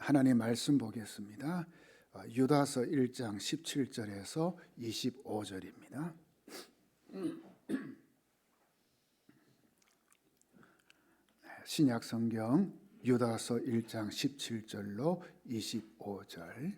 하나님 말씀 보겠습니다. 유다서 1장 17절에서 25절입니다. 신약 성경 유다서 1장 17절로 25절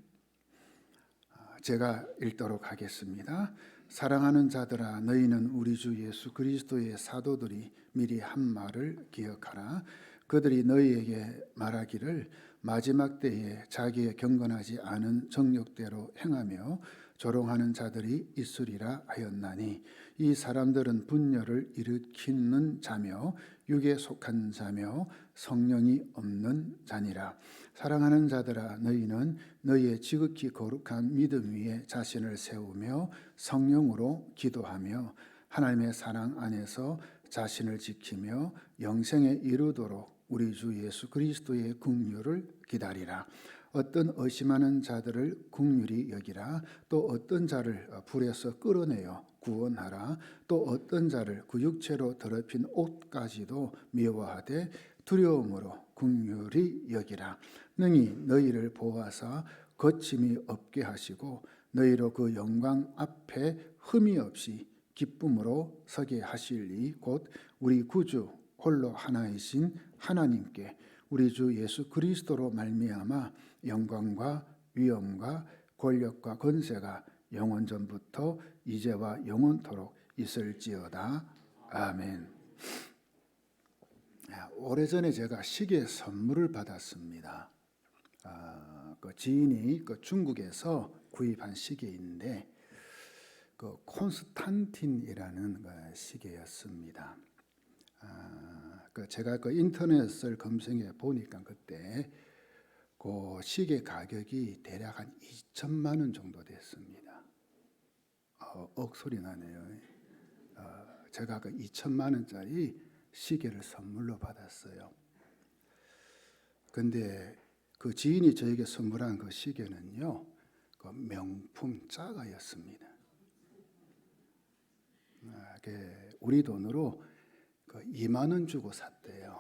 제가 읽도록 하겠습니다. 사랑하는 자들아, 너희는 우리 주 예수 그리스도의 사도들이 미리 한 말을 기억하라. 그들이 너희에게 말하기를 마지막 때에 자기의 경건하지 않은 정욕대로 행하며 조롱하는 자들이 있으리라 하였나니, 이 사람들은 분열을 일으키는 자며 육에 속한 자며 성령이 없는 자니라. 사랑하는 자들아, 너희는 너희의 지극히 거룩한 믿음 위에 자신을 세우며 성령으로 기도하며 하나님의 사랑 안에서 자신을 지키며 영생에 이르도록 우리 주 예수 그리스도의 긍휼을 기다리라. 어떤 의심하는 자들을 긍휼히 여기라. 또 어떤 자를 불에서 끌어내어 구원하라. 또 어떤 자를 그 육체로 더럽힌 옷까지도 미워하되 두려움으로 긍휼히 여기라. 능히 너희를 보호하사 거침이 없게 하시고 너희로 그 영광 앞에 흠이 없이 기쁨으로 서게 하실리 곧 우리 구주 홀로 하나이신 하나님께 우리 주 예수 그리스도로 말미암아 영광과 위엄과 권력과 권세가 영원 전부터 이제와 영원토록 있을지어다. 아멘. 오래전에 제가 시계 선물을 받았습니다. 그 지인이 중국에서 구입한 시계인데 그 콘스탄틴이라는 시계였습니다. 제가 인터넷을 검색해 보니까 그때 그 시계 가격이 대략 한 2천만 원 정도 됐습니다. 억소리 나네요. 제가 2천만 원짜리 시계를 선물로 받았어요. 근데 그 지인이 저에게 선물한 그 시계는요, 그 명품 짜가였습니다. 우리 돈으로 2만 원 주고 샀대요.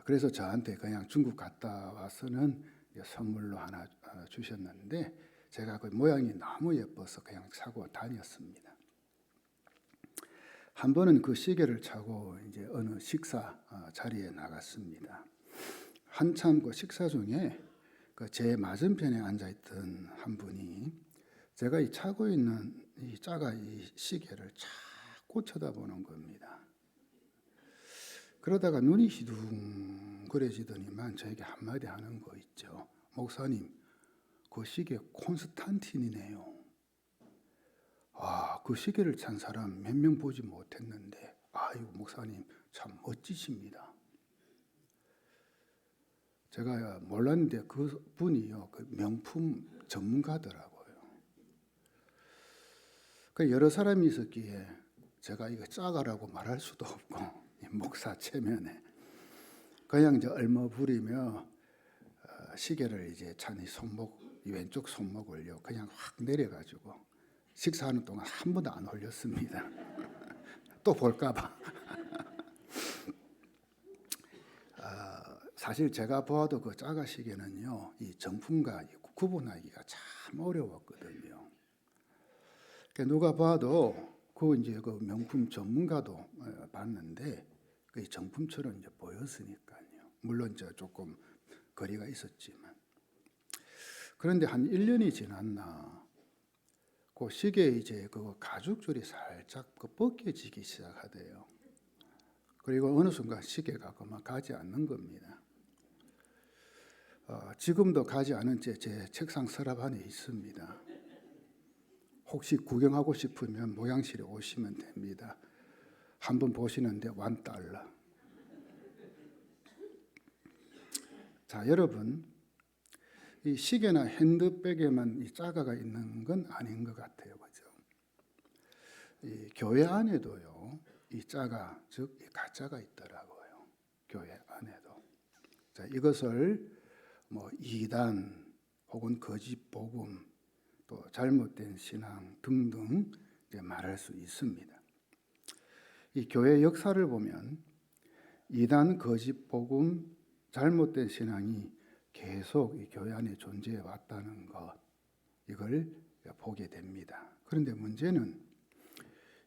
그래서 저한테 그냥 중국 갔다 와서는 선물로 하나 주셨는데 제가 그 모양이 너무 예뻐서 그냥 사고 다녔습니다. 한 번은 그 시계를 차고 이제 어느 식사 자리에 나갔습니다. 한참 그 식사 중에 제 맞은편에 앉아있던 한 분이 제가 이 차고 있는 이 시계를 자꾸 쳐다보는 겁니다. 그러다가 눈이 희둥그레지더니만 저에게 한마디 하는 거 있죠. 목사님, 그 시계 콘스탄틴이네요. 그 시계를 찬 사람 몇 명 보지 못했는데, 아이고 목사님 참 멋지십니다. 제가 몰랐는데 그 분이요, 그 명품 전문가더라고요. 여러 사람이 있었기에 제가 이거 짜가라고 말할 수도 없고, 목사 체면에 그냥 이제 얼마 부리며 시계를 이제 찬 왼쪽 손목을요 그냥 확 내려가지고 식사하는 동안 한 번도 안 올렸습니다. 또 볼까봐. 사실 제가 보아도 그 짜가 시계는요, 이 정품과 구분하기가 참 어려웠거든요. 누가 봐도 그 명품 전문가도 봤는데 그 정품처럼 이제 보였으니까요. 물론 조금 거리가 있었지만. 그런데 한 1년이 지났나 그 시계에 이제 그 가죽줄이 살짝 벗겨지기 시작하대요. 그리고 어느 순간 시계가 그만 가지 않는 겁니다. 지금도 가지 않은 채 제 책상 서랍 안에 있습니다. 혹시 구경하고 싶으면 모양실에 오시면 됩니다. 한번 보시는데 $1. 자, 여러분, 이 시계나 핸드백에만 이 짜가가 있는 건 아닌 것 같아요, 그죠? 이 교회 안에도요, 이 짜가, 즉 이 가짜가 있더라고요. 교회 안에도. 자, 이것을 이단 혹은 거짓 복음, 또 잘못된 신앙 등등 말할 수 있습니다. 이 교회 역사를 보면 이단, 거짓 복음, 잘못된 신앙이 계속 이 교회 안에 존재해 왔다는 것, 이걸 보게 됩니다. 그런데 문제는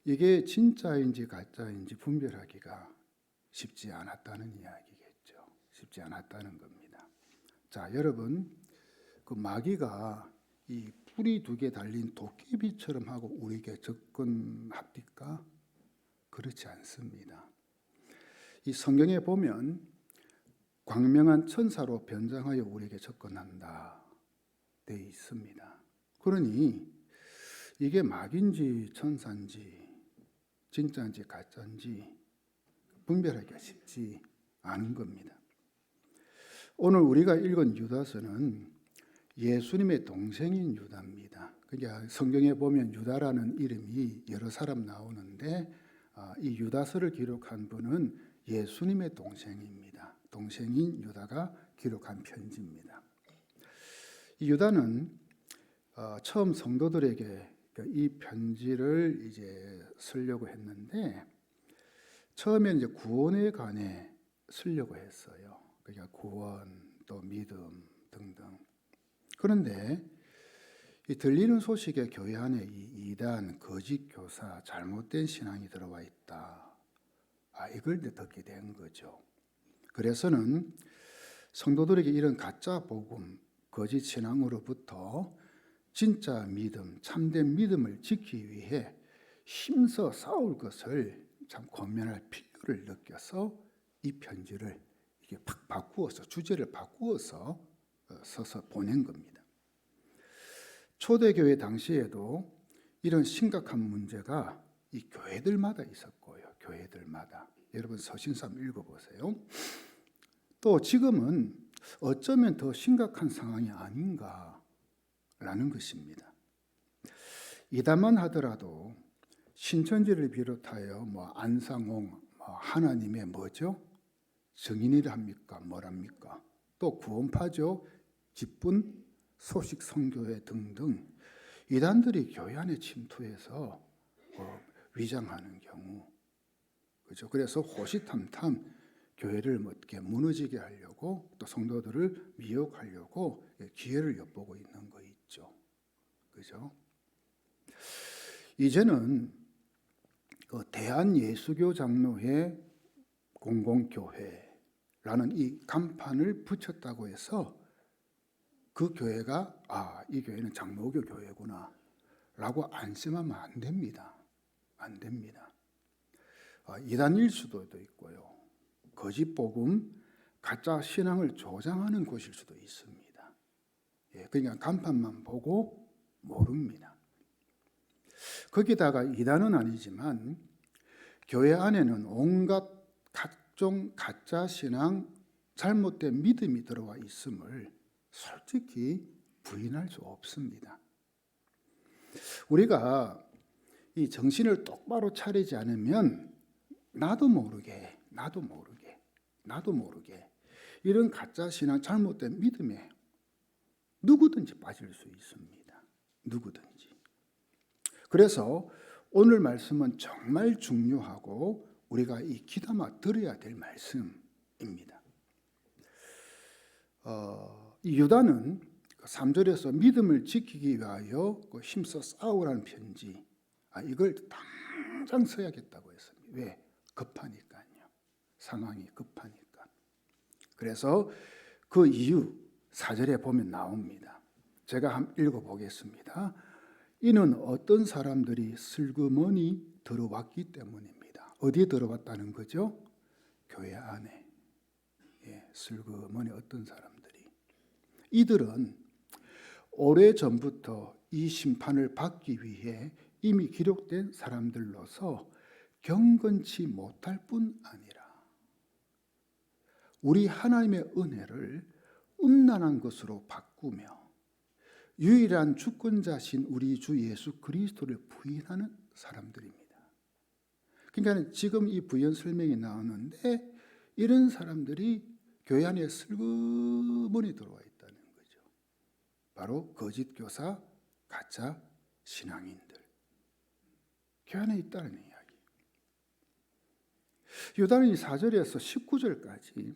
이게 진짜인지 가짜인지 분별하기가 쉽지 않았다는 이야기겠죠. 쉽지 않았다는 겁니다. 자, 여러분, 그 마귀가 이 뿔이 2개 달린 도깨비처럼 하고 우리에게 접근합니까? 그렇지 않습니다. 이 성경에 보면 광명한 천사로 변장하여 우리에게 접근한다 되어 있습니다. 그러니 이게 마귀인지 천사인지 진짜인지 가짜인지 분별하기가 쉽지 않은 겁니다. 오늘 우리가 읽은 유다서는 예수님의 동생인 유다입니다. 그러니까 성경에 보면 유다라는 이름이 여러 사람 나오는데 이 유다서를 기록한 분은 예수님의 동생입니다. 동생인 유다가 기록한 편지입니다. 이 유다는 처음 성도들에게 이 편지를 이제 쓰려고 했는데 처음에 이제 구원에 관해 쓰려고 했어요. 그러니까 구원 또 믿음 등등. 그런데 이 들리는 소식에 교회 안에 이 이단, 거짓 교사, 잘못된 신앙이 들어와 있다. 이걸 듣게 된 거죠. 그래서는 성도들에게 이런 가짜 복음, 거짓 신앙으로부터 진짜 믿음, 참된 믿음을 지키기 위해 힘써 싸울 것을 참 권면할 필요를 느껴서 이 편지를 이게 팍 바꾸어서 주제를 바꾸어서 써서 보낸 겁니다. 초대교회 당시에도 이런 심각한 문제가 이 교회들마다 있었고요. 교회들마다. 여러분 서신서 한번 읽어보세요. 또 지금은 어쩌면 더 심각한 상황이 아닌가라는 것입니다. 이단만 하더라도 신천지를 비롯하여 안상홍, 하나님의 뭐죠? 증인이라 합니까? 뭐랍니까? 또 구원파죠? 기쁜 소식 선교회 등등 이단들이 교회 안에 침투해서 위장하는 경우, 그죠? 그래서 호시탐탐 교회를 어떻게 무너지게 하려고 또 성도들을 미혹하려고 기회를 엿보고 있는 거 있죠, 그죠? 이제는 그 대한예수교 장로회 공공교회라는 이 간판을 붙였다고 해서 그 교회가 이 교회는 장로교 교회구나 라고 안심하면 안 됩니다. 안 됩니다. 이단일 수도 있고요. 거짓 복음, 가짜 신앙을 조장하는 곳일 수도 있습니다. 그러니까 간판만 보고 모릅니다. 거기다가 이단은 아니지만 교회 안에는 온갖 각종 가짜 신앙, 잘못된 믿음이 들어와 있음을 솔직히 부인할 수 없습니다. 우리가 이 정신을 똑바로 차리지 않으면 나도 모르게 이런 가짜 신앙, 잘못된 믿음에 누구든지 빠질 수 있습니다. 누구든지. 그래서 오늘 말씀은 정말 중요하고 우리가 이 귀담아 들어야 될 말씀입니다. 이 유다는 3절에서 믿음을 지키기 위하여 힘써 싸우라는 편지, 이걸 당장 써야겠다고 했습니다. 왜? 급하니까요. 상황이 급하니까. 그래서 그 이유 4절에 보면 나옵니다. 제가 한번 읽어보겠습니다. 이는 어떤 사람들이 슬그머니 들어왔기 때문입니다. 어디에 들어왔다는 거죠? 교회 안에. 슬그머니 어떤 사람들이. 이들은 오래전부터 이 심판을 받기 위해 이미 기록된 사람들로서 경건치 못할 뿐 아니라 우리 하나님의 은혜를 음란한 것으로 바꾸며 유일한 주권자신 우리 주 예수 그리스도를 부인하는 사람들입니다. 그러니까 지금 이 부연 설명이 나오는데 이런 사람들이 교회 안에 슬그머니 들어와 있다는 거죠. 바로 거짓 교사, 가짜 신앙인들. 교회 안에 있다는 이야기. 유다는 4절에서 19절까지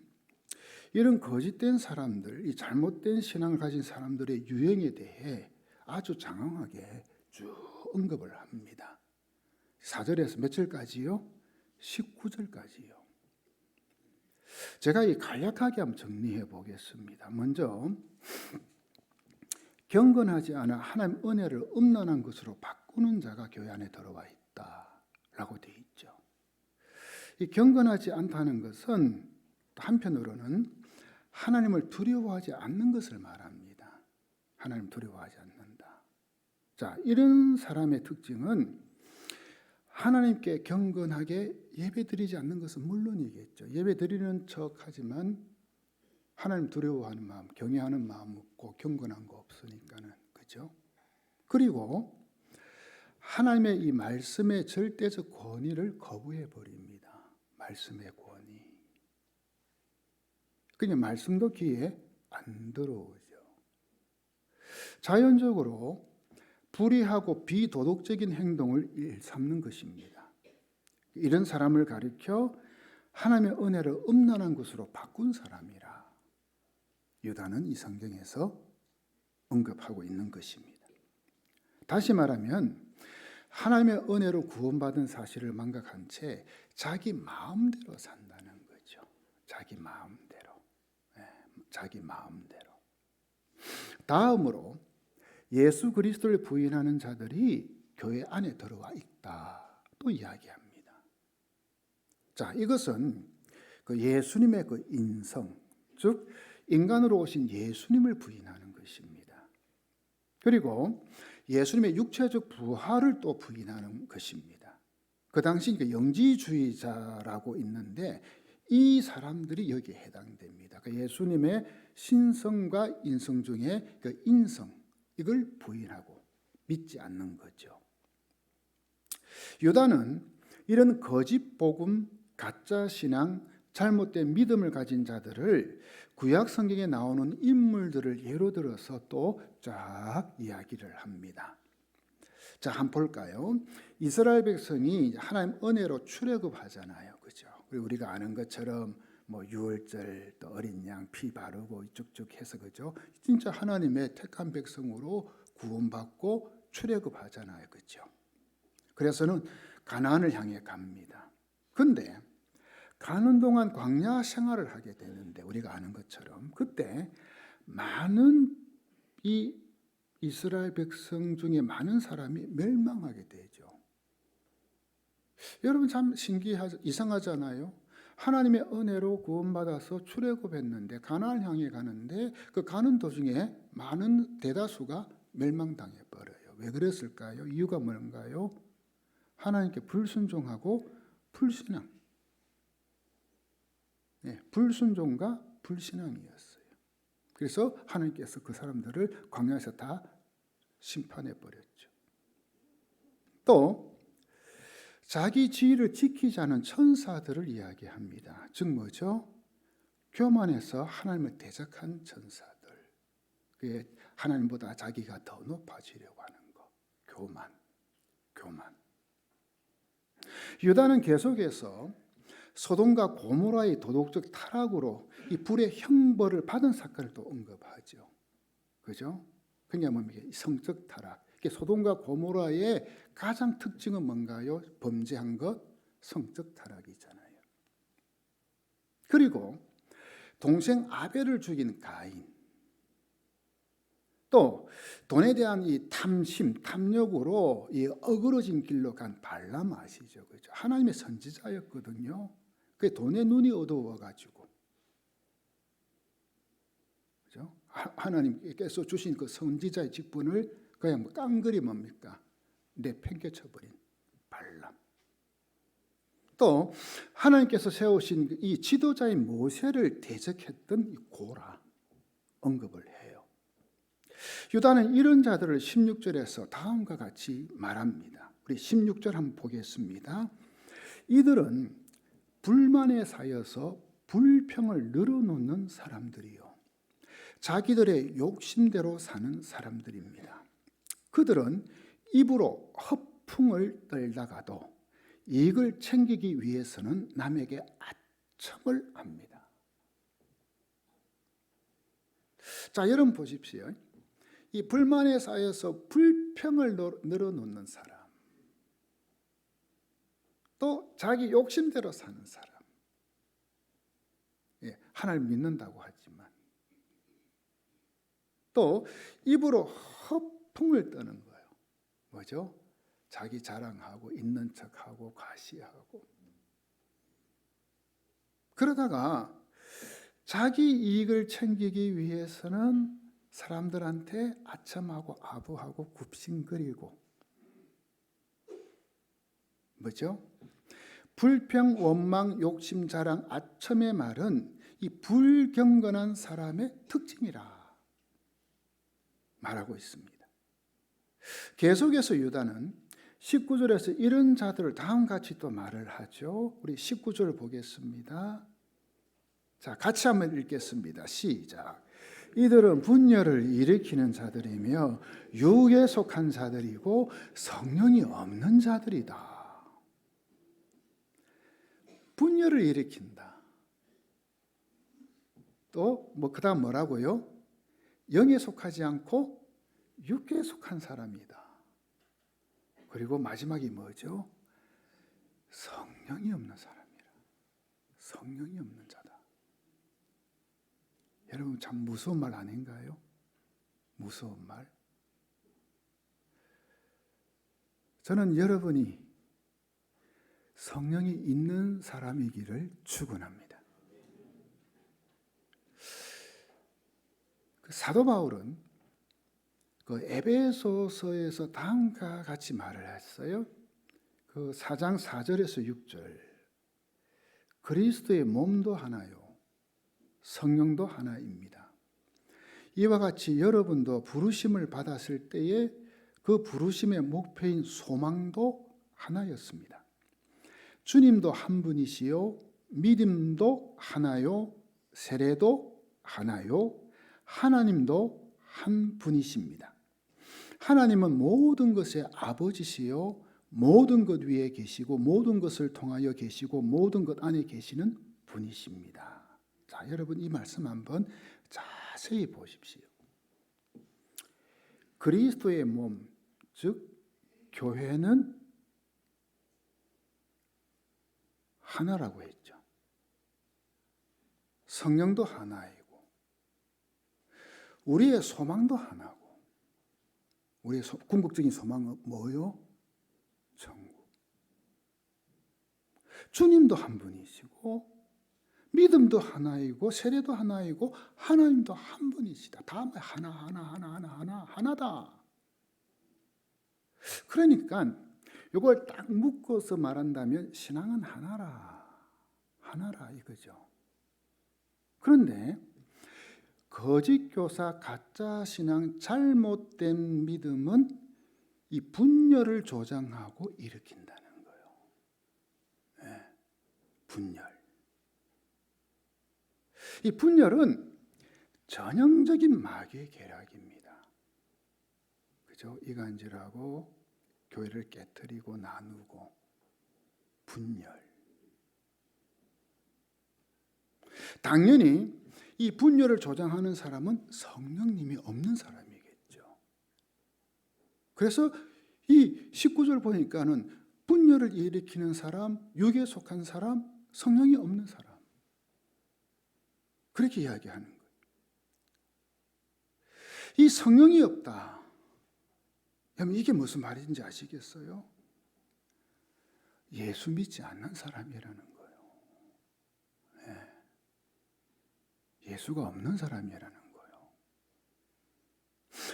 이런 거짓된 사람들, 이 잘못된 신앙을 가진 사람들의 유행에 대해 아주 장황하게 쭉 언급을 합니다. 4절에서 몇 절까지요? 19절까지요. 제가 이 간략하게 한번 정리해 보겠습니다. 먼저 경건하지 않아 하나님 은혜를 음란한 것으로 바꾸는 자가 교회 안에 들어와 있다라고 되어 있죠. 이 경건하지 않다는 것은 한편으로는 하나님을 두려워하지 않는 것을 말합니다. 하나님 두려워하지 않는다. 자, 이런 사람의 특징은 하나님께 경건하게 예배드리지 않는 것은 물론이겠죠. 예배드리는 척하지만 하나님 두려워하는 마음, 경외하는 마음 없고 경건한 거 없으니까는, 그죠? 그리고 하나님의 이 말씀의 절대적 권위를 거부해 버립니다. 말씀의 권위. 그냥 말씀도 귀에 안 들어오죠. 자연적으로 불의하고 비도덕적인 행동을 일삼는 것입니다. 이런 사람을 가리켜 하나님의 은혜를 음란한 것으로 바꾼 사람이라 유다는 이 성경에서 언급하고 있는 것입니다. 다시 말하면 하나님의 은혜로 구원받은 사실을 망각한 채 자기 마음대로 산다는 거죠. 자기 마음대로. 자기 마음대로. 다음으로 예수 그리스도를 부인하는 자들이 교회 안에 들어와 있다 또 이야기합니다. 자, 이것은 그 예수님의 그 인성, 즉 인간으로 오신 예수님을 부인하는 것입니다. 그리고 예수님의 육체적 부활을 또 부인하는 것입니다. 그 당시 영지주의자라고 있는데 이 사람들이 여기에 해당됩니다. 그 예수님의 신성과 인성 중에 그 인성, 이걸 부인하고 믿지 않는 거죠. 유다는 이런 거짓 복음, 가짜 신앙, 잘못된 믿음을 가진 자들을 구약 성경에 나오는 인물들을 예로 들어서 또 쫙 이야기를 합니다. 자, 한번 볼까요? 이스라엘 백성이 하나님 은혜로 출애굽하잖아요, 그죠? 그리고 우리가 아는 것처럼 뭐 유월절 또 어린 양 피 바르고 쭉쭉 해서, 그죠? 진짜 하나님의 택한 백성으로 구원받고 출애굽하잖아요, 그죠? 그래서는 가나안을 향해 갑니다. 근데 가는 동안 광야 생활을 하게 되는데 우리가 아는 것처럼 그때 많은 이 이스라엘 백성 중에 많은 사람이 멸망하게 되죠. 여러분 참 이상하잖아요. 하나님의 은혜로 구원받아서 출애굽했는데 가나안 향해 가는데 그 가는 도중에 많은 대다수가 멸망당해 버려요. 왜 그랬을까요? 이유가 뭔가요? 하나님께 불순종하고 불신앙. 불순종과 불신앙이었어요. 그래서 하나님께서 그 사람들을 광야에서 다 심판해 버렸죠. 또 자기 지위를 지키지 않은 천사들을 이야기합니다. 즉 뭐죠? 교만해서 하나님을 대적한 천사들. 그게 하나님보다 자기가 더 높아지려고 하는 거. 교만. 유다는 계속해서 소돔과 고모라의 도덕적 타락으로 이 불의 형벌을 받은 사건을 또 언급하죠. 그죠? 그게 뭡니까? 성적 타락. 소돔과 고모라의 가장 특징은 뭔가요? 범죄한 것, 성적 타락이잖아요. 그리고 동생 아벨을 죽인 가인. 또 돈에 대한 이 탐심, 탐욕으로 이 어그러진 길로 간 발람 아시죠? 그죠? 하나님의 선지자였거든요. 그 돈에 눈이 어두워가지고, 그죠? 하나님께서 주신 그 선지자의 직분을 그냥 뭐 깡그리 뭡니까? 내팽개쳐버린 발람. 또 하나님께서 세우신 이 지도자인 모세를 대적했던 이 고라 언급을 해요. 유다는 이런 자들을 16절에서 다음과 같이 말합니다. 우리 16절 한번 보겠습니다. 이들은 불만에 쌓여서 불평을 늘어놓는 사람들이요, 자기들의 욕심대로 사는 사람들입니다. 그들은 입으로 허풍을 떨다가도 이익을 챙기기 위해서는 남에게 아첨을 합니다. 자, 여러분 보십시오. 이 불만에 쌓여서 불평을 늘어놓는 사람, 또 자기 욕심대로 사는 사람, 하나님 믿는다고 하지만 또 입으로 허풍을 떠는 거예요. 뭐죠? 자기 자랑하고 있는 척하고 과시하고, 그러다가 자기 이익을 챙기기 위해서는 사람들한테 아첨하고 아부하고 굽신거리고, 뭐죠? 불평, 원망, 욕심, 자랑, 아첨의 말은 이 불경건한 사람의 특징이라 말하고 있습니다. 계속해서 유다는 19절에서 이런 자들을 다음같이 또 말을 하죠. 우리 19절 보겠습니다. 자, 같이 한번 읽겠습니다. 시작. 이들은 분열을 일으키는 자들이며 육에 속한 자들이고 성령이 없는 자들이다. 분열을 일으킨다. 또 그다음 뭐라고요? 영에 속하지 않고 육에 속한 사람이다. 그리고 마지막이 뭐죠? 성령이 없는 사람이라. 성령이 없는 자다. 여러분, 참 무서운 말 아닌가요? 무서운 말. 저는 여러분이 성령이 있는 사람이기를 축원합니다. 사도 바울은 그 에베소서에서 다음과 같이 말을 했어요. 그 4장 4절에서 6절. 그리스도의 몸도 하나요, 성령도 하나입니다. 이와 같이 여러분도 부르심을 받았을 때에 그 부르심의 목표인 소망도 하나였습니다. 주님도 한 분이시요, 믿음도 하나요, 세례도 하나요, 하나님도 한 분이십니다. 하나님은 모든 것의 아버지시요, 모든 것 위에 계시고 모든 것을 통하여 계시고 모든 것 안에 계시는 분이십니다. 자, 여러분, 이 말씀 한번 자세히 보십시오. 그리스도의 몸, 즉 교회는 하나라고 했죠. 성령도 하나이고 우리의 소망도 하나고, 우리의 궁극적인 소망은 뭐요? 천국. 주님도 한 분이시고 믿음도 하나이고 세례도 하나이고 하나님도 한 분이시다. 다음에 하나다. 그러니까 이걸 딱 묶어서 말한다면 신앙은 하나라 이거죠. 그런데 거짓 교사, 가짜 신앙, 잘못된 믿음은 이 분열을 조장하고 일으킨다는 거예요. 네, 분열. 이 분열은 전형적인 마귀의 계략입니다. 그죠? 이간질하고 교회를 깨뜨리고 나누고 분열. 당연히 이 분열을 조장하는 사람은 성령님이 없는 사람이겠죠. 그래서 이 19절 보니까는 분열을 일으키는 사람, 육에 속한 사람, 성령이 없는 사람, 그렇게 이야기하는 거예요. 이 성령이 없다. 여러분, 이게 무슨 말인지 아시겠어요? 예수 믿지 않는 사람이라는 거예요. 네. 예수가 없는 사람이라는 거예요.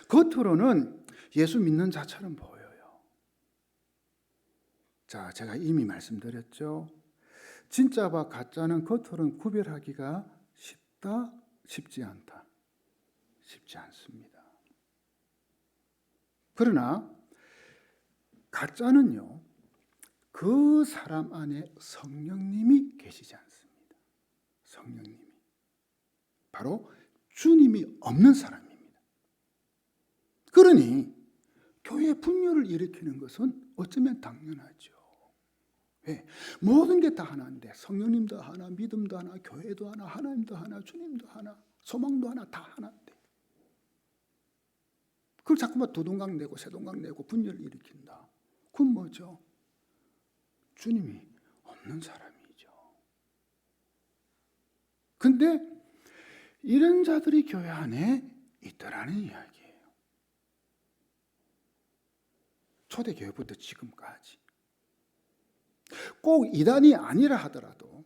겉으로는 예수 믿는 자처럼 보여요. 자, 제가 이미 말씀드렸죠. 진짜와 가짜는 겉으로는 구별하기가 쉽다, 쉽지 않다. 쉽지 않습니다. 그러나 가짜는요, 그 사람 안에 성령님이 계시지 않습니다. 성령님이. 바로 주님이 없는 사람입니다. 그러니 교회 분열을 일으키는 것은 어쩌면 당연하죠. 왜? 모든 게 다 하나인데 성령님도 하나, 믿음도 하나, 교회도 하나, 하나님도 하나, 주님도 하나, 소망도 하나, 다 하나인데 그걸 자꾸만 두동강 내고 새동강 내고 분열을 일으킨다. 그건 뭐죠? 주님이 없는 사람이죠. 근데 이런 자들이 교회 안에 있더라는 이야기예요. 초대교회부터 지금까지. 꼭 이단이 아니라 하더라도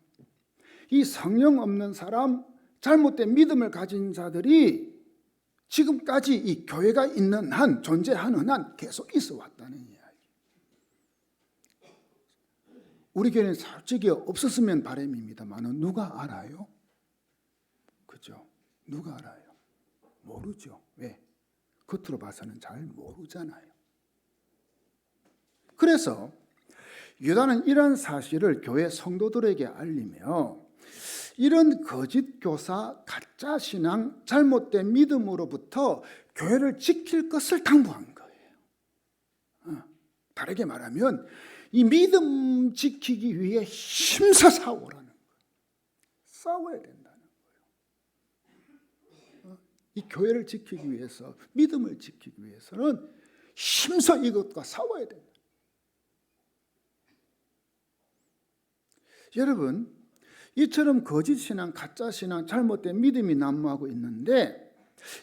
이 성령 없는 사람, 잘못된 믿음을 가진 자들이 지금까지 이 교회가 있는 한, 존재하는 한 계속 있어 왔다는 이야기. 우리 교회는 솔직히 없었으면 바람입니다만 누가 알아요? 그죠? 누가 알아요? 모르죠. 왜? 겉으로 봐서는 잘 모르잖아요. 그래서 유다는 이런 사실을 교회 성도들에게 알리며 이런 거짓 교사, 가짜 신앙, 잘못된 믿음으로부터 교회를 지킬 것을 당부한 거예요. 다르게 말하면 이 믿음 지키기 위해 힘써 싸우라는 거예요. 싸워야 된다는 거예요. 이 교회를 지키기 위해서, 믿음을 지키기 위해서는 힘써 이것과 싸워야 된다. 여러분, 이처럼 거짓 신앙, 가짜 신앙, 잘못된 믿음이 난무하고 있는데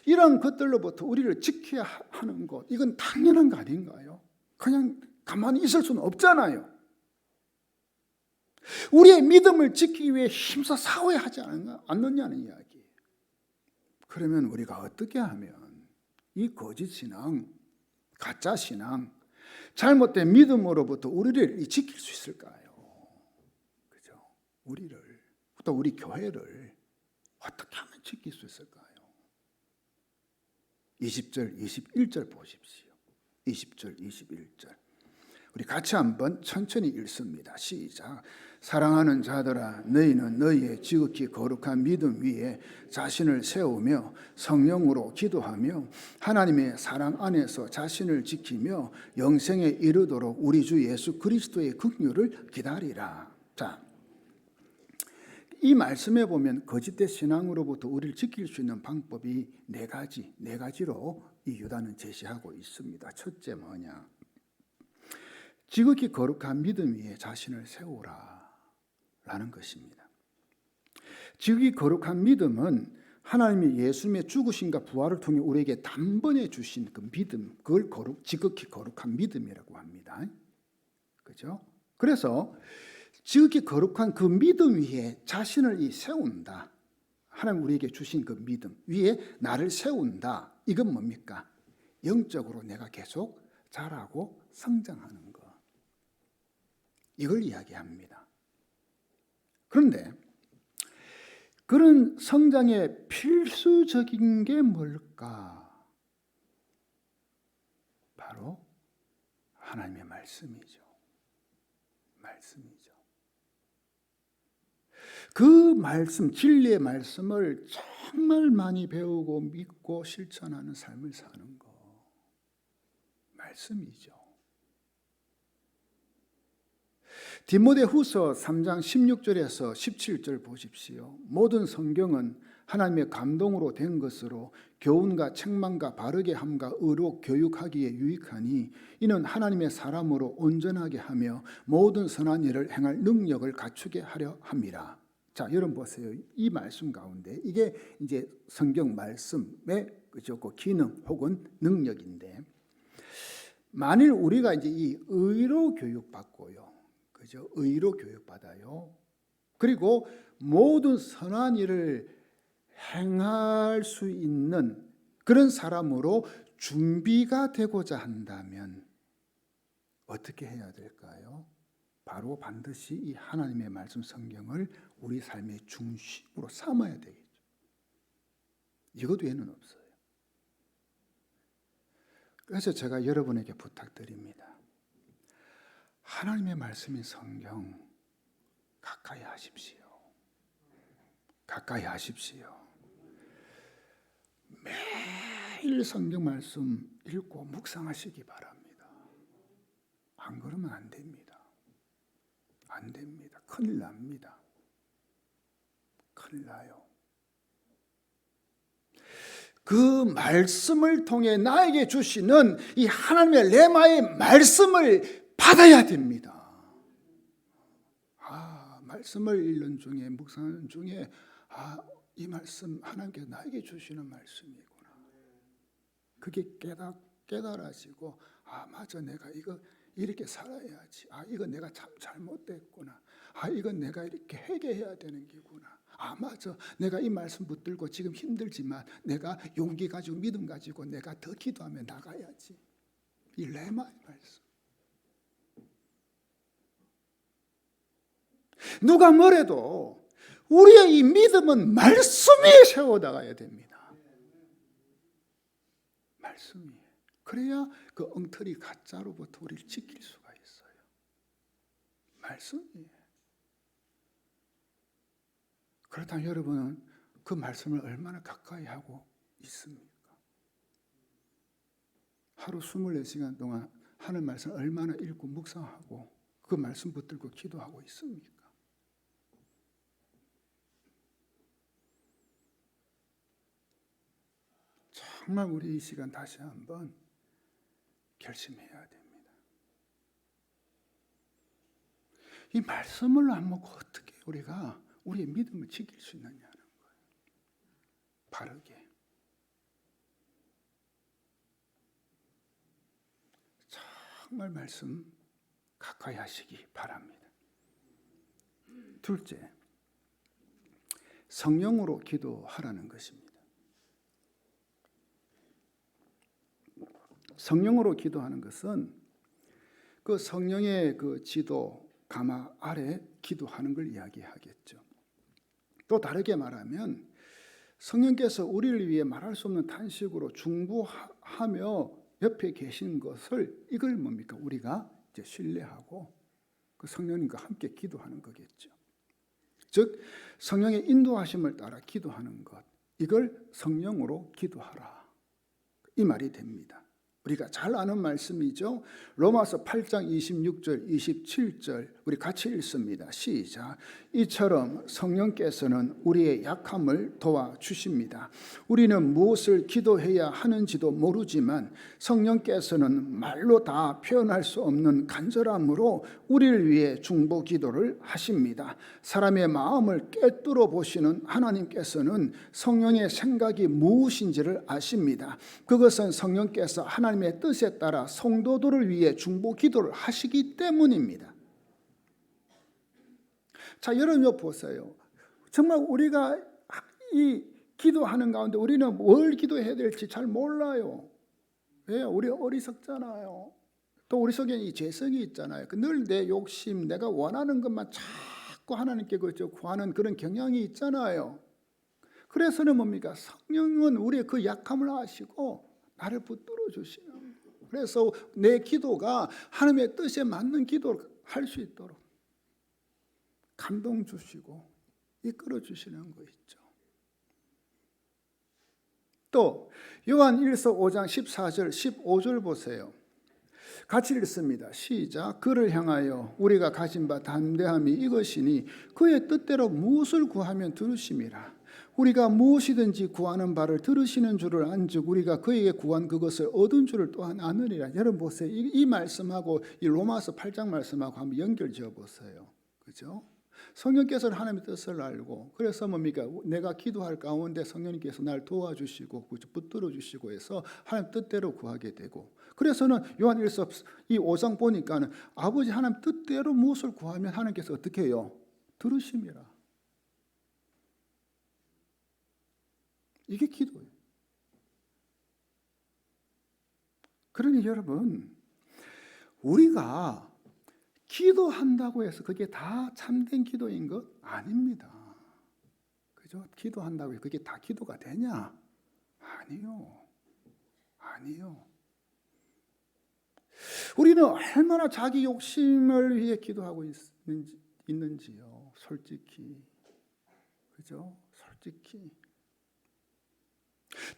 이런 것들로부터 우리를 지켜야 하는 것, 이건 당연한 거 아닌가요? 그냥 가만히 있을 수는 없잖아요. 우리의 믿음을 지키기 위해 힘써 싸워야 하지 않느냐는 이야기예요. 그러면 우리가 어떻게 하면 이 거짓 신앙, 가짜 신앙, 잘못된 믿음으로부터 우리를 지킬 수 있을까요? 그죠? 우리를, 또 우리 교회를 어떻게 하면 지킬 수 있을까요? 20절, 21절 보십시오. 20절, 21절. 우리 같이 한번 천천히 읽습니다. 시작. 사랑하는 자들아, 너희는 너희의 지극히 거룩한 믿음 위에 자신을 세우며 성령으로 기도하며 하나님의 사랑 안에서 자신을 지키며 영생에 이르도록 우리 주 예수 그리스도의 긍휼을 기다리라. 자, 이 말씀에 보면 거짓된 신앙으로부터 우리를 지킬 수 있는 방법이 네 가지로 이 유다는 제시하고 있습니다. 첫째 뭐냐? 지극히 거룩한 믿음 위에 자신을 세우라 라는 것입니다. 지극히 거룩한 믿음은 하나님이 예수님의 죽으심과 부활을 통해 우리에게 단번에 주신 그 믿음, 그걸 지극히 거룩한 믿음이라고 합니다. 그죠? 그래서 지극히 거룩한 그 믿음 위에 자신을 세운다. 하나님 우리에게 주신 그 믿음 위에 나를 세운다. 이건 뭡니까? 영적으로 내가 계속 자라고 성장하는 것. 이걸 이야기합니다. 그런데 그런 성장의 필수적인 게 뭘까? 바로 하나님의 말씀이죠. 말씀이죠. 그 말씀, 진리의 말씀을 정말 많이 배우고 믿고 실천하는 삶을 사는 거. 말씀이죠. 디모데후서 3장 16절에서 17절 보십시오. 모든 성경은 하나님의 감동으로 된 것으로 교훈과 책망과 바르게 함과 의로 교육하기에 유익하니 이는 하나님의 사람으로 온전하게 하며 모든 선한 일을 행할 능력을 갖추게 하려 함이라. 자, 여러분 보세요. 이 말씀 가운데 이게 이제 성경 말씀의 그죠? 그 기능 혹은 능력인데 만일 우리가 이제 이 의로 교육받고요. 그죠? 의로 교육받아요. 그리고 모든 선한 일을 행할 수 있는 그런 사람으로 준비가 되고자 한다면 어떻게 해야 될까요? 바로 반드시 이 하나님의 말씀 성경을 우리 삶의 중심으로 삼아야 되겠죠. 이것 외에는 없어요. 그래서 제가 여러분에게 부탁드립니다. 하나님의 말씀인 성경 가까이 하십시오. 가까이 하십시오. 매일 성경 말씀 읽고 묵상하시기 바랍니다. 안 그러면 안 됩니다. 안 됩니다. 큰일 납니다. 큰일 나요. 그 말씀을 통해 나에게 주시는 이 하나님의 레마의 말씀을 받아야 됩니다. 말씀을 읽는 중에, 묵상하는 중에 이 말씀 하나님께서 나에게 주시는 말씀이구나. 그게 깨달아지고 맞아, 내가 이거 이렇게 살아야지. 이거 내가 참 잘못됐구나. 이건 내가 이렇게 회개해야 되는 게구나. 맞아, 내가 이 말씀 붙들고 지금 힘들지만 내가 용기 가지고 믿음 가지고 내가 더 기도하며 나가야지. 이 레마의 말씀. 누가 뭐래도 우리의 이 믿음은 말씀에 세워나가야 됩니다. 말씀이. 그래야 그 엉터리 가짜로부터 우리를 지킬 수가 있어요. 말씀이. 그렇다면 여러분은 그 말씀을 얼마나 가까이 하고 있습니까? 하루 24시간 동안 하는 말씀 얼마나 읽고 묵상하고 그 말씀 붙들고 기도하고 있습니까? 정말 우리 이 시간 다시 한번 결심해야 됩니다. 이 말씀을 안 먹고 어떻게 우리가 우리의 믿음을 지킬 수 있느냐는 거예요. 바르게. 정말 말씀 가까이 하시기 바랍니다. 둘째, 성령으로 기도하라는 것입니다. 성령으로 기도하는 것은 그 성령의 그 지도 가마 아래 기도하는 걸 이야기하겠죠. 또 다르게 말하면 성령께서 우리를 위해 말할 수 없는 탄식으로 중보하며 옆에 계신 것을 이걸 뭡니까? 우리가 이제 신뢰하고 그 성령님과 함께 기도하는 거겠죠. 즉 성령의 인도하심을 따라 기도하는 것, 이걸 성령으로 기도하라, 이 말이 됩니다. 우리가 잘 아는 말씀이죠. 로마서 8장 26절 27절 우리 같이 읽습니다. 시작. 이처럼 성령께서는 우리의 약함을 도와주십니다. 우리는 무엇을 기도해야 하는지도 모르지만 성령께서는 말로 다 표현할 수 없는 간절함으로 우리를 위해 중보 기도를 하십니다. 사람의 마음을 꿰뚫어 보시는 하나님께서는 성령의 생각이 무엇인지를 아십니다. 그것은 성령께서 하나님의 뜻에 따라 성도들을 위해 중보 기도를 하시기 때문입니다. 자, 여러분 보세요. 정말 우리가 이 기도하는 가운데 우리는 뭘 기도해야 될지 잘 몰라요. 왜요? 우리 어리석잖아요. 또 우리 속에 이 죄성이 있잖아요. 늘 내 욕심, 내가 원하는 것만 자꾸 하나님께 구하는 그런 경향이 있잖아요. 그래서는 뭡니까? 성령은 우리의 그 약함을 아시고 나를 붙들어 주시는 거예요. 그래서 내 기도가 하나님의 뜻에 맞는 기도를 할 수 있도록 감동 주시고 이끌어 주시는 거 있죠. 또 요한 1서 5장 14절 15절 보세요. 같이 읽습니다. 시작. 그를 향하여 우리가 가진 바 담대함이 이것이니 그의 뜻대로 무엇을 구하면 들으심이라. 우리가 무엇이든지 구하는 바를 들으시는 줄을 안즉 우리가 그에게 구한 그것을 얻은 줄을 또한 아느니라. 여러분 보세요. 이 말씀하고 이 로마서 8장 말씀하고 한번 연결 지어 보세요. 그죠? 성령께서는 하나님의 뜻을 알고 그래서 뭡니까? 내가 기도할 가운데 성령님께서 날 도와주시고 붙들어 주시고 해서 하나님 뜻대로 구하게 되고 그래서는 요한 1서 이 5장 보니까는 아버지 하나님 뜻대로 무엇을 구하면 하나님께서 어떻게 해요? 들으심이라. 이게 기도예요. 그러니 여러분 우리가 기도한다고 해서 그게 다 참된 기도인 것 아닙니다. 그죠? 기도한다고 해서 그게 다 기도가 되냐? 아니요. 아니요. 우리는 얼마나 자기 욕심을 위해 기도하고 있는지요. 솔직히. 그죠? 솔직히.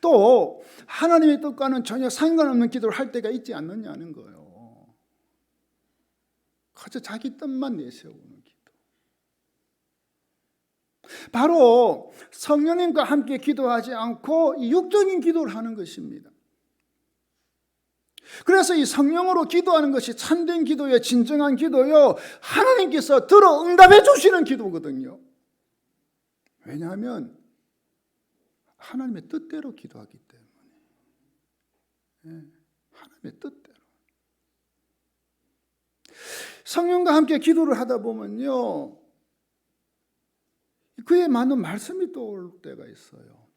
또 하나님의 뜻과는 전혀 상관없는 기도를 할 때가 있지 않느냐는 거예요. 그저 자기 뜻만 내세우는 기도. 바로 성령님과 함께 기도하지 않고 이 육적인 기도를 하는 것입니다. 그래서 이 성령으로 기도하는 것이 참된 기도요, 진정한 기도요, 하나님께서 들어 응답해 주시는 기도거든요. 왜냐하면 하나님의 뜻대로 기도하기 때문에. 하나님의 뜻대로. 성령과 함께 기도를 하다 보면요, 그에 맞는 말씀이 떠올 때가 있어요.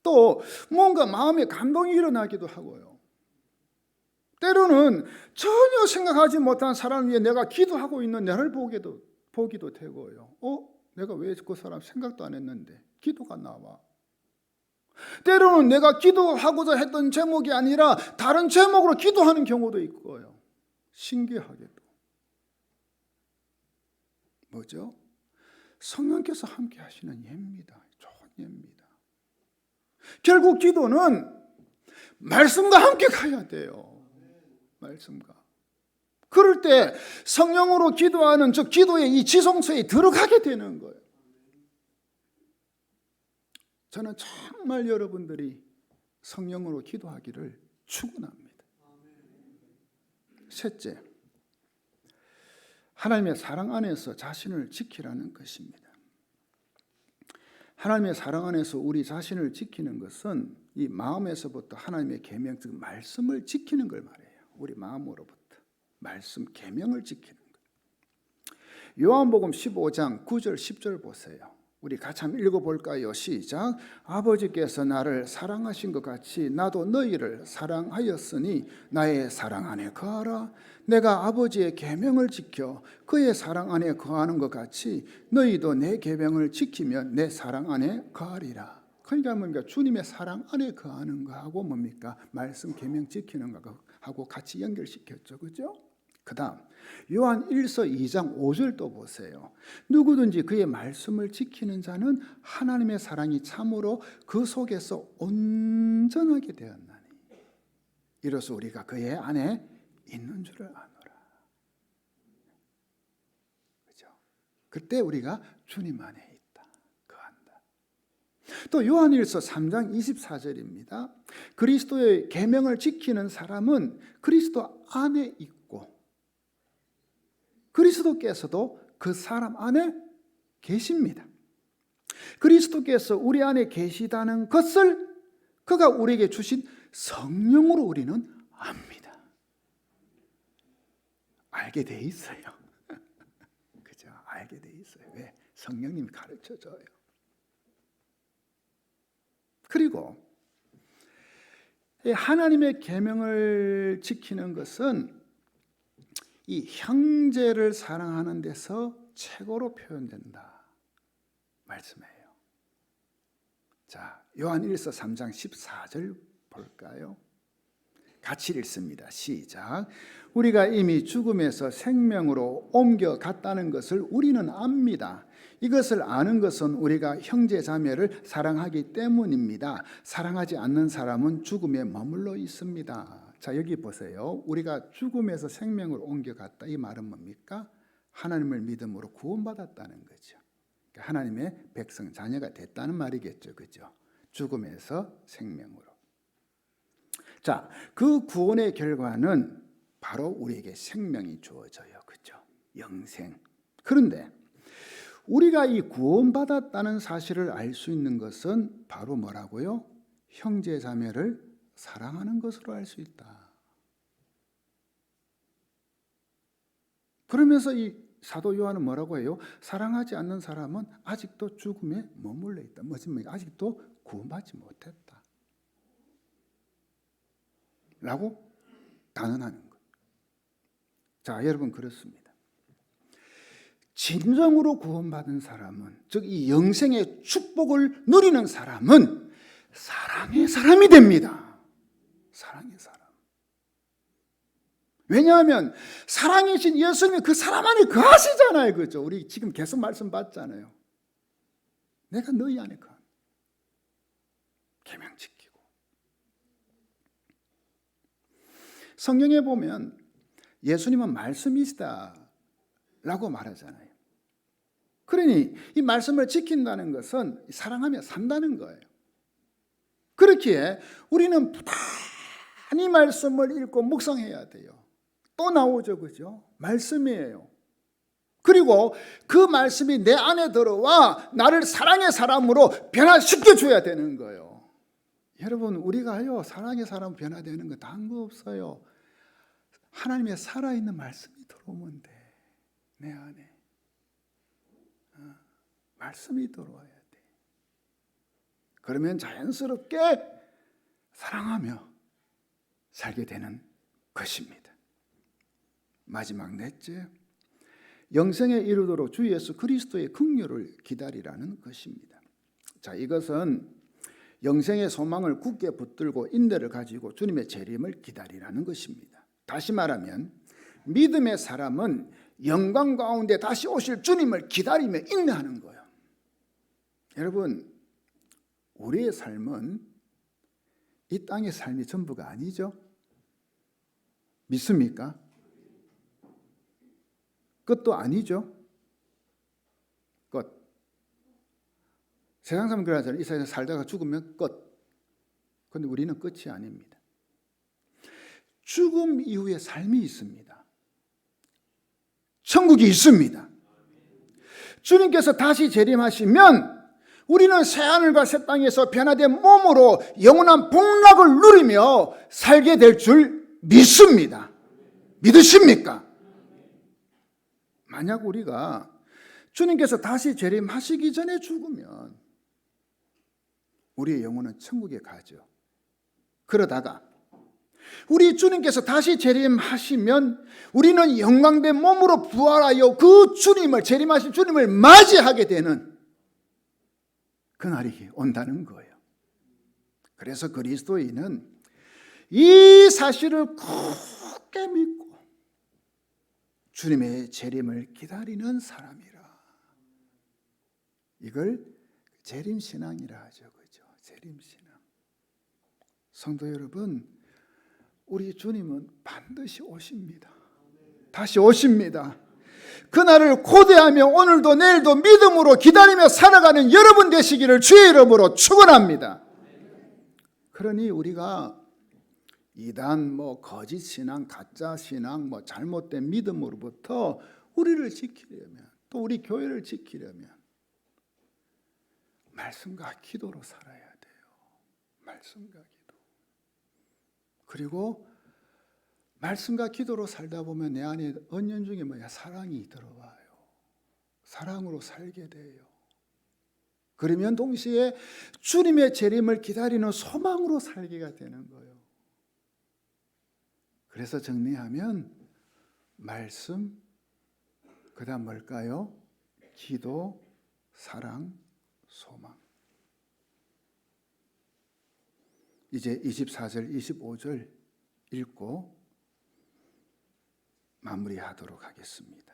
또 뭔가 마음에 감동이 일어나기도 하고요. 때로는 전혀 생각하지 못한 사람 위에 내가 기도하고 있는 나를 보기도 되고요. 내가 왜 그 사람 생각도 안 했는데 기도가 나와. 때로는 내가 기도하고자 했던 제목이 아니라 다른 제목으로 기도하는 경우도 있고요. 신기하게도. 뭐죠? 성령께서 함께 하시는 예입니다. 좋은 예입니다. 결국 기도는 말씀과 함께 가야 돼요. 말씀과. 그럴 때 성령으로 기도하는 즉 기도의 이 지성소에 들어가게 되는 거예요. 저는 정말 여러분들이 성령으로 기도하기를 축원합니다. 셋째, 하나님의 사랑 안에서 자신을 지키라는 것입니다. 하나님의 사랑 안에서 우리 자신을 지키는 것은 이 마음에서부터 하나님의 계명, 즉 말씀을 지키는 걸 말해요. 우리 마음으로부터 말씀, 계명을 지키는 것. 요한복음 15장 9절 10절 보세요. 우리 같이 한번 읽어볼까요? 시작. 아버지께서 나를 사랑하신 것 같이 나도 너희를 사랑하였으니 나의 사랑 안에 거하라. 내가 아버지의 계명을 지켜 그의 사랑 안에 거하는 것 같이 너희도 내 계명을 지키면 내 사랑 안에 거하리라. 그러니까 뭡니까? 주님의 사랑 안에 거하는 거하고 뭡니까? 말씀 계명 지키는 거하고 같이 연결시켰죠. 그죠? 그 다음 요한 1서 2장 5절 또 보세요. 누구든지 그의 말씀을 지키는 자는 하나님의 사랑이 참으로 그 속에서 온전하게 되었나니 이로써 우리가 그의 안에 있는 줄을 아노라. 그렇죠? 그때 우리가 주님 안에 있다. 거한다. 또 요한 1서 3장 24절입니다. 그리스도의 계명을 지키는 사람은 그리스도 안에 있고 그리스도께서도 그 사람 안에 계십니다. 그리스도께서 우리 안에 계시다는 것을 그가 우리에게 주신 성령으로 우리는 압니다. 알게 돼 있어요. 그죠? 알게 돼 있어요. 왜? 성령님이 가르쳐 줘요. 그리고 하나님의 계명을 지키는 것은 이 형제를 사랑하는 데서 최고로 표현된다 말씀이에요. 자, 요한 1서 3장 14절 볼까요? 같이 읽습니다. 시작. 우리가 이미 죽음에서 생명으로 옮겨갔다는 것을 우리는 압니다. 이것을 아는 것은 우리가 형제 자매를 사랑하기 때문입니다. 사랑하지 않는 사람은 죽음에 머물러 있습니다. 자, 여기 보세요. 우리가 죽음에서 생명으로 옮겨갔다. 이 말은 뭡니까? 하나님을 믿음으로 구원받았다는 거죠. 그러니까 하나님의 백성, 자녀가 됐다는 말이겠죠. 그죠? 죽음에서 생명으로. 자, 그 구원의 결과는 바로 우리에게 생명이 주어져요. 그죠? 영생. 그런데 우리가 이 구원받았다는 사실을 알 수 있는 것은 바로 뭐라고요? 형제 자매를 사랑하는 것으로 알 수 있다. 그러면서 이 사도 요한은 뭐라고 해요? 사랑하지 않는 사람은 아직도 죽음에 머물러 있다. 무슨 아직도 구원받지 못했다. 라고 단언하는 것. 자, 여러분 그렇습니다. 진정으로 구원받은 사람은, 즉 이 영생의 축복을 누리는 사람은 사랑의 사람이 됩니다. 사랑의 사람. 왜냐하면 사랑이신 예수님이 그 사람 안에 거하시잖아요. 그죠? 우리 지금 계속 말씀 받잖아요. 내가 너희 안에 거하. 계명 지키고. 성경에 보면 예수님은 말씀이시다 라고 말하잖아요. 그러니 이 말씀을 지킨다는 것은 사랑하며 산다는 거예요. 그렇기에 우리는 부단히 말씀을 읽고 묵상해야 돼요. 또 나오죠, 그죠? 말씀이에요. 그리고 그 말씀이 내 안에 들어와 나를 사랑의 사람으로 변화시켜 줘야 되는 거예요. 여러분, 우리가요, 사랑의 사람 변화되는 거 다른 거 없어요. 하나님의 살아있는 말씀이 들어오면 돼. 내 안에 말씀이 들어와야 돼. 그러면 자연스럽게 사랑하며 살게 되는 것입니다. 마지막 넷째, 영생에 이르도록 주 예수 그리스도의 긍휼을 기다리라는 것입니다. 자, 이것은 영생의 소망을 굳게 붙들고 인내를 가지고 주님의 재림을 기다리라는 것입니다. 다시 말하면 믿음의 사람은 영광 가운데 다시 오실 주님을 기다리며 인내하는 거예요. 여러분, 우리의 삶은 이 땅의 삶이 전부가 아니죠. 믿습니까? 끝도 아니죠. 끝. 세상 사람은 그러잖아요. 이 세상에 살다가 죽으면 끝. 그런데 우리는 끝이 아닙니다. 죽음 이후에 삶이 있습니다. 천국이 있습니다. 주님께서 다시 재림하시면 우리는 새하늘과 새 땅에서 변화된 몸으로 영원한 복락을 누리며 살게 될 줄 믿습니다. 믿으십니까? 만약 우리가 주님께서 다시 재림하시기 전에 죽으면 우리의 영혼은 천국에 가죠. 그러다가 우리 주님께서 다시 재림하시면 우리는 영광된 몸으로 부활하여 그 주님을, 재림하신 주님을 맞이하게 되는 그날이 온다는 거예요. 그래서 그리스도인은 이 사실을 굳게 믿고 주님의 재림을 기다리는 사람이라. 이걸 재림신앙이라 하죠. 그죠? 재림신앙. 성도 여러분, 우리 주님은 반드시 오십니다. 다시 오십니다. 그날을 고대하며 오늘도 내일도 믿음으로 기다리며 살아가는 여러분 되시기를 주의 이름으로 축원합니다. 그러니 우리가 이단, 거짓 신앙, 가짜 신앙, 잘못된 믿음으로부터 우리를 지키려면, 또 우리 교회를 지키려면 말씀과 기도로 살아야 돼요. 말씀과 기도. 그리고 말씀과 기도로 살다 보면 내 안에 은연중에 사랑이 들어와요. 사랑으로 살게 돼요. 그러면 동시에 주님의 재림을 기다리는 소망으로 살기가 되는 거예요. 그래서 정리하면 말씀, 그 다음 뭘까요? 기도, 사랑, 소망. 이제 24절, 25절 읽고 마무리하도록 하겠습니다.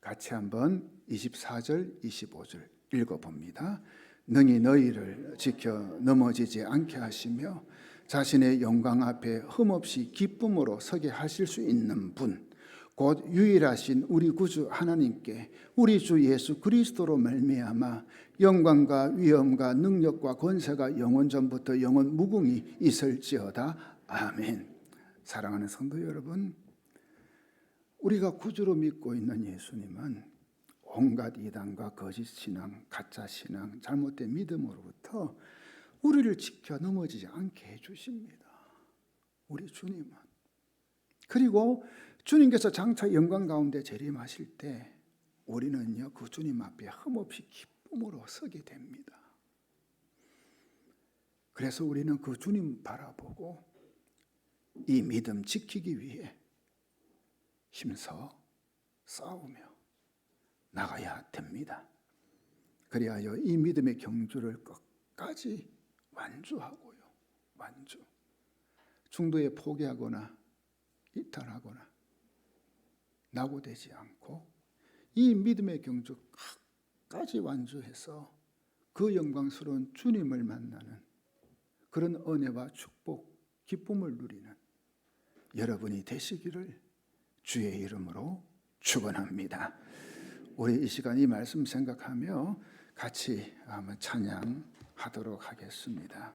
같이 한번 24절, 25절 읽어봅니다. 능히 너희를 지켜 넘어지지 않게 하시며 자신의 영광 앞에 흠없이 기쁨으로 서게 하실 수 있는 분, 곧 유일하신 우리 구주 하나님께 우리 주 예수 그리스도로 말미암아 영광과 위엄과 능력과 권세가 영원 전부터 영원 무궁히 있을지어다. 아멘. 사랑하는 성도 여러분, 우리가 구주로 믿고 있는 예수님은 온갖 이단과 거짓 신앙, 가짜 신앙, 잘못된 믿음으로부터 우리를 지켜 넘어지지 않게 해주십니다. 우리 주님은. 그리고 주님께서 장차 영광 가운데 재림하실 때 우리는요, 그 주님 앞에 흠없이 기쁨으로 서게 됩니다. 그래서 우리는 그 주님 바라보고 이 믿음 지키기 위해 힘써 싸우며 나가야 됩니다. 그리하여 이 믿음의 경주를 끝까지 완주하고요. 완주. 중도에 포기하거나 이탈하거나 낙오되지 않고 이 믿음의 경주 끝까지 완주해서 그 영광스러운 주님을 만나는 그런 은혜와 축복, 기쁨을 누리는 여러분이 되시기를 주의 이름으로 축원합니다. 우리 이 시간 이 말씀 생각하며 같이 한번 찬양하도록 하겠습니다.